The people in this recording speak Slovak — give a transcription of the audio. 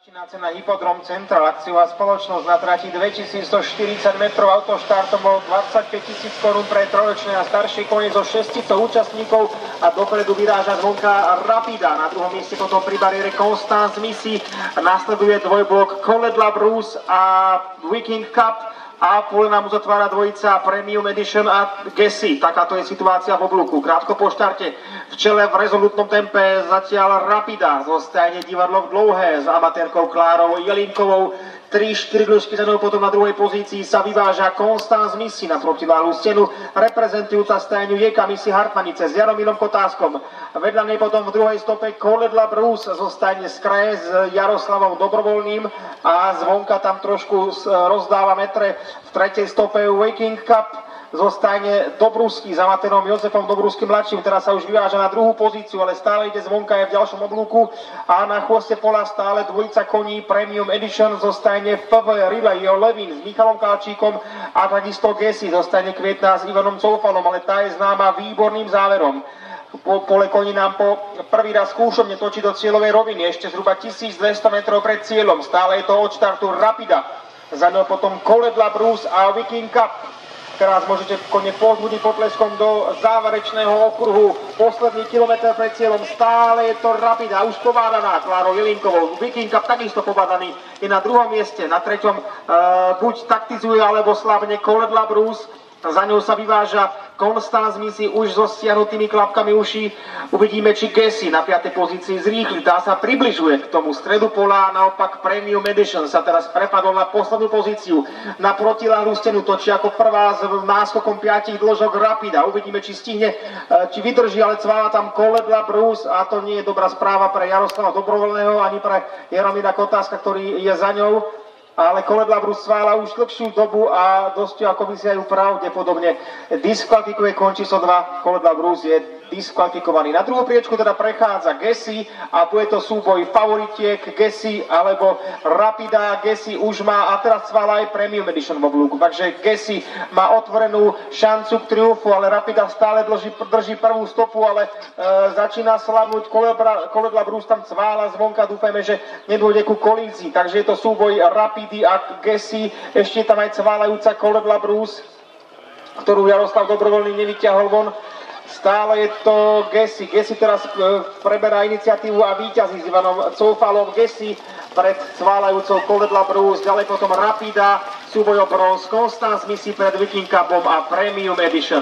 Začína cena Hypodrom Central, akciová spoločnosť na trati 2140 metrov, autoštartom bol 25 000 korún pre trojročné a staršie kone zo 600 účastníkov a dopredu vyráža zvonka Rapida. Na druhom mieste potom pri bariére Constance Missy, nasleduje dvojblok Coledla Bruce a Viking Cup. A pole nám uzatvára dvojica Premium Edition a Gessi. Takáto je situácia v oblúku. Krátko po štarte v čele v rezolutnom tempe zatiaľ Rapida. Zostane divadlo v dlouhé s amatérkou Klárou Jelinkovou. 3-4 dĺžky za ňou, potom na druhej pozícii sa vyváža Constance Missy na protiváhu stenu, reprezentujúca stajňu Jeka Missy Hartmanice s Jaromírom Kotáskom. Vedľa nej potom v druhej stope Coledla Bruce zostane z kraje s Jaroslavom Dobrovoľným a zvonka tam trošku rozdáva metre. V tretej stope Viking Cup zostane Dobruský s amatérom Jozefom Dobruským mladším. Teraz sa už vyváža na druhú pozíciu, ale stále ide zvonka, je v ďalšom oblúku. A na chvoste pola stále dvojica koní Premium Edition zostane FV Relay Levin s Michalom Kalčíkom a takisto Gessi zostane Kvietná s Ivanom Coufalom, ale tá je známa výborným záverom. Pole koní nám po prvý raz skúšobne točí do cieľovej roviny, ešte zhruba 1200 metrov pred cieľom. Stále je to od štartu Rapida. Za ňou potom Coledla Bruce a Viking Cup. Teraz môžete kone povzbudiť potleskom do záverečného okruhu. Posledný kilometr pred cieľom, stále je to Rapida, už povádaná Klárou Jelinkovou. Viking Cup takisto povádaný, je na druhom mieste, na treťom buď taktizuje, alebo slabne Coledla Bruce. Za ňou sa vyváža Constance Missy už so stiahnutými klapkami uší. Uvidíme, či Gessi na 5. pozícii zrýchli. Tá sa približuje k tomu stredu pola, naopak Premium Edition sa teraz prepadol na poslednú pozíciu. Na protiláhnu stenu točí ako prvá s náskokom 5 dĺžok Rapida. Uvidíme, či stihne, či vydrží, ale cvála tam Coledla Bruce a to nie je dobrá správa pre Jaroslava Dobrovoľného ani pre Jaromíra Kotáska, ktorý je za ňou. Ale Coledla Bruce svála už dlhšiu dobu a dosť ako by si aj pravdepodobne diskvalifikuje, končí so 2. Coledla Bruce je diskvalifikovaný. Na druhú priečku teda prechádza Gessi a bude to súboj favoritiek Gessi alebo Rapida. Gessi už má a teraz svála aj Premium Edition v oblúku, takže Gessi má otvorenú šancu k triumfu, ale Rapida stále drží prvú stopu, ale začína slabnúť. Coledla Bruce tam cvála zvonka, dúfajme, že nedôjde ku kolízii, takže je to súboj Rapidy a Gessi, ešte tam aj cválajúca Coledla Bruce, ktorú Jaroslav Dobrovoľný nevyťahol von. Stále je to Gessi. Gessi teraz preberá iniciatívu a víťazí s Ivanom Coufalom. Gessi pred cválajúcou Coledla Bruce, ďalej potom Rapida, súboj o bronz, Constance Missy pred Viking Cupom a Premium Edition.